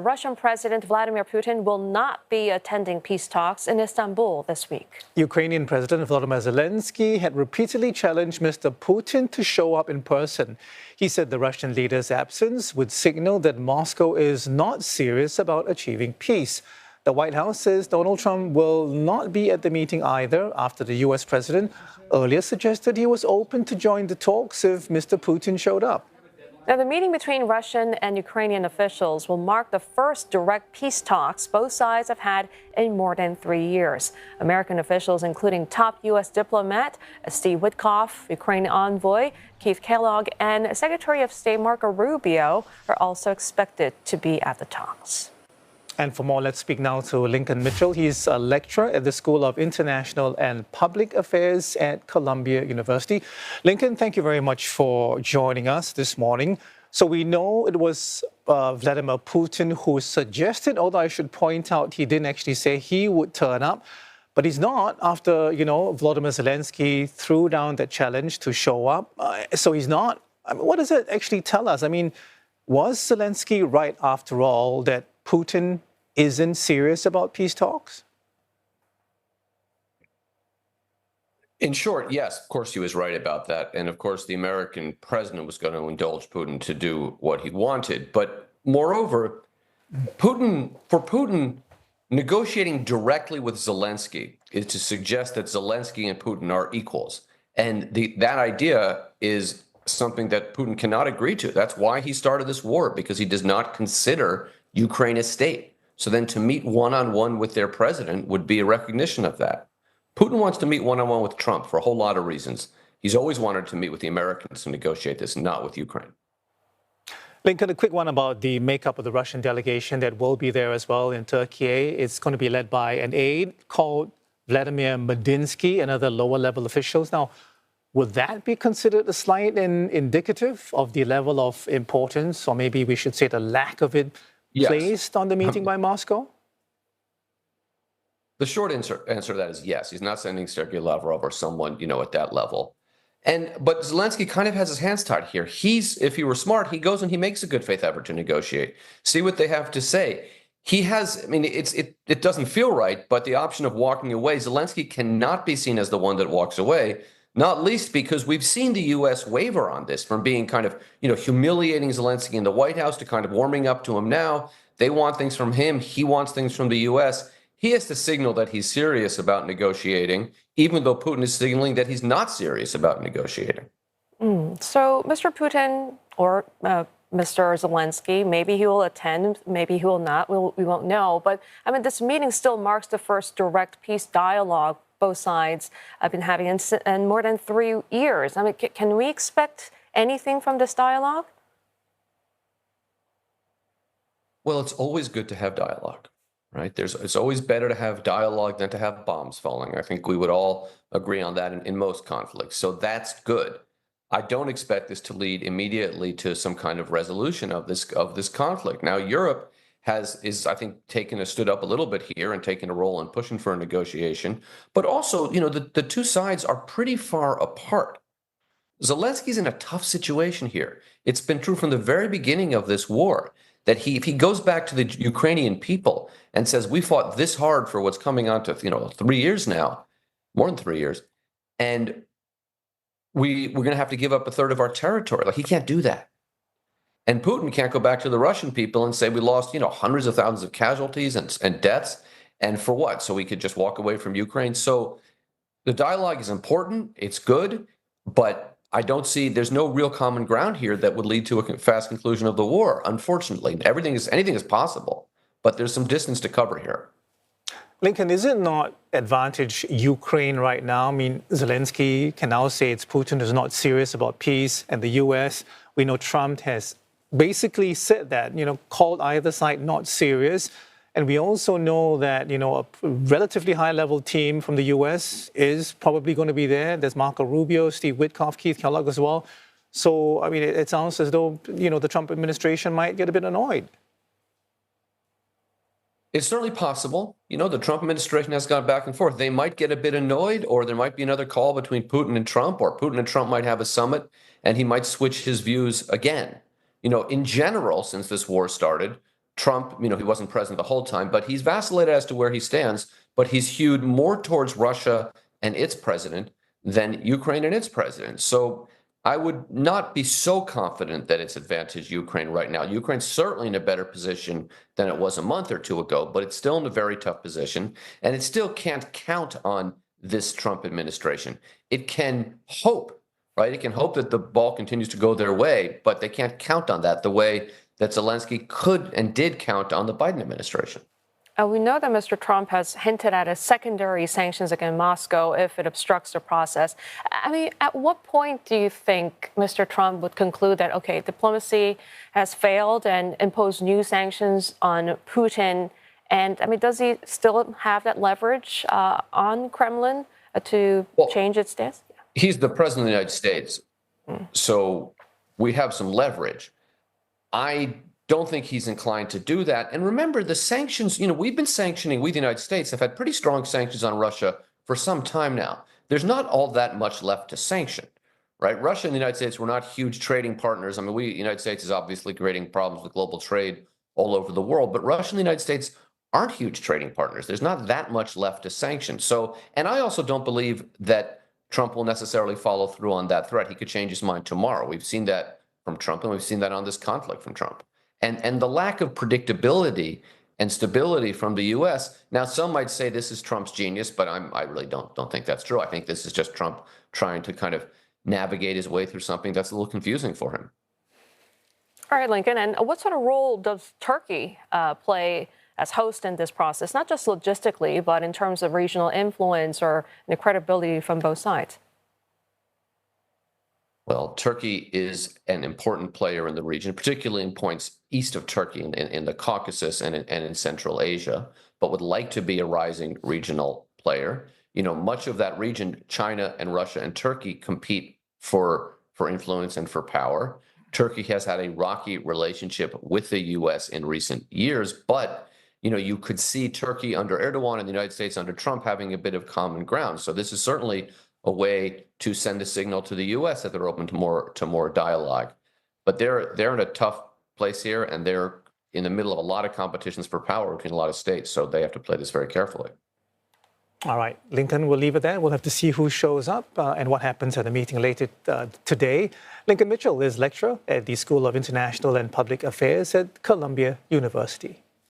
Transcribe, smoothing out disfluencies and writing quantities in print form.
Russian President Vladimir Putin will not be attending peace talks in Istanbul this week. Ukrainian President Volodymyr Zelensky had repeatedly challenged Mr. Putin to show up in person. He said the Russian leader's absence would signal that Moscow is not serious about achieving peace. The White House says Donald Trump will not be at the meeting either, after the U.S. president earlier suggested he was open to join the talks if Mr. Putin showed up. Now, the meeting between Russian and Ukrainian officials will mark the first direct peace talks both sides have had in more than 3 years. American officials, including top U.S. diplomat Steve Witkoff, Ukraine envoy Keith Kellogg, and Secretary of State Marco Rubio, are also expected to be at the talks. And for more, let's speak now to Lincoln Mitchell. He's a lecturer at the School of International and Public Affairs at Columbia University. Lincoln, thank you very much for joining us this morning. So we know it was Vladimir Putin who suggested, although I should point out he didn't actually say he would turn up, but he's not after, Volodymyr Zelensky threw down that challenge to show up. So he's not. I mean, what does it actually tell us? I mean, was Zelensky right after all that Putin isn't serious about peace talks? In short, yes, of course he was right about that. And of course, the American president was going to indulge Putin to do what he wanted. But moreover, for Putin, negotiating directly with Zelensky is to suggest that Zelensky and Putin are equals. And that idea is something that Putin cannot agree to. That's why he started this war, because he does not consider Ukraine a state. So then to meet one-on-one with their president would be a recognition of that. Putin wants to meet one-on-one with Trump for a whole lot of reasons. He's always wanted to meet with the Americans to negotiate this, not with Ukraine. Lincoln, a quick one about the makeup of the Russian delegation that will be there as well in Turkey. It's going to be led by an aide called Vladimir Medinsky and other lower-level officials. Now, would that be considered a slight indicative of the level of importance, or maybe we should say the lack of it, placed on the meeting by Moscow? The short answer to that is yes. He's not sending Sergei Lavrov or someone, at that level. But Zelensky kind of has his hands tied here. If he were smart, he goes and he makes a good faith effort to negotiate. See what they have to say. It doesn't feel right, but the option of walking away, Zelensky cannot be seen as the one that walks away. Not least because we've seen the U.S. waver on this, from being kind of, humiliating Zelensky in the White House to kind of warming up to him now. They want things from him. He wants things from the U.S. He has to signal that he's serious about negotiating, even though Putin is signaling that he's not serious about negotiating. So Mr. Putin or Mr. Zelensky, maybe he will attend, maybe he will not. We won't know. But this meeting still marks the first direct peace dialogue both sides have been having in more than 3 years. Can we expect anything from this dialogue? Well, it's always good to have dialogue, right? It's always better to have dialogue than to have bombs falling. I think we would all agree on that in most conflicts. So that's good. I don't expect this to lead immediately to some kind of resolution of this conflict. Now, Europe is I think stood up a little bit here and taken a role in pushing for a negotiation. But also, the two sides are pretty far apart. Zelensky's in a tough situation here. It's been true from the very beginning of this war that if he goes back to the Ukrainian people and says, we fought this hard for what's coming on to 3 years now, more than 3 years, and we're going to have to give up a third of our territory. Like, he can't do that. And Putin can't go back to the Russian people and say we lost, hundreds of thousands of casualties and deaths. And for what? So we could just walk away from Ukraine. So the dialogue is important. It's good. But I don't see there's no real common ground here that would lead to a fast conclusion of the war. Unfortunately, anything is possible. But there's some distance to cover here. Lincoln, is it not advantage Ukraine right now? Zelensky can now say it's Putin who's not serious about peace, and the U.S., we know Trump has basically said that, called either side not serious. And we also know that, a relatively high-level team from the U.S. is probably going to be there. There's Marco Rubio, Steve Witkoff, Keith Kellogg as well. So, it sounds as though, the Trump administration might get a bit annoyed. It's certainly possible. The Trump administration has gone back and forth. They might get a bit annoyed, or there might be another call between Putin and Trump, or Putin and Trump might have a summit, and he might switch his views again. In general, since this war started, Trump, he wasn't president the whole time, but he's vacillated as to where he stands, but he's hewed more towards Russia and its president than Ukraine and its president. So I would not be so confident that it's advantaged Ukraine right now. Ukraine's certainly in a better position than it was a month or two ago, but it's still in a very tough position, and it still can't count on this Trump administration. It can hope, right? It can hope that the ball continues to go their way, but they can't count on that the way that Zelensky could and did count on the Biden administration. We know that Mr. Trump has hinted at a secondary sanctions against Moscow if it obstructs the process. I mean, at what point do you think Mr. Trump would conclude that, okay, diplomacy has failed and impose new sanctions on Putin? And I mean, does he still have that leverage on Kremlin to change its stance? He's the president of the United States, so we have some leverage. I don't think he's inclined to do that. And remember, the sanctions, we've been sanctioning, we, the United States, have had pretty strong sanctions on Russia for some time now. There's not all that much left to sanction, right? Russia and the United States were not huge trading partners. I mean, the United States is obviously creating problems with global trade all over the world, but Russia and the United States aren't huge trading partners. There's not that much left to sanction. So, and I also don't believe that Trump will necessarily follow through on that threat. He could change his mind tomorrow. We've seen that from Trump, and we've seen that on this conflict from Trump. And the lack of predictability and stability from the U.S. Now, some might say this is Trump's genius, but I really don't think that's true. I think this is just Trump trying to kind of navigate his way through something that's a little confusing for him. All right, Lincoln. And what sort of role does Turkey play as host in this process, not just logistically, but in terms of regional influence or the credibility from both sides? Well, Turkey is an important player in the region, particularly in points east of Turkey in the Caucasus and in Central Asia, but would like to be a rising regional player. Much of that region, China and Russia and Turkey compete for influence and for power. Turkey has had a rocky relationship with the U.S. in recent years, but you could see Turkey under Erdogan and the United States under Trump having a bit of common ground. So this is certainly a way to send a signal to the U.S. that they're open to more dialogue. But they're in a tough place here, and they're in the middle of a lot of competitions for power between a lot of states. So they have to play this very carefully. All right, Lincoln, we'll leave it there. We'll have to see who shows up and what happens at the meeting later today. Lincoln Mitchell is lecturer at the School of International and Public Affairs at Columbia University.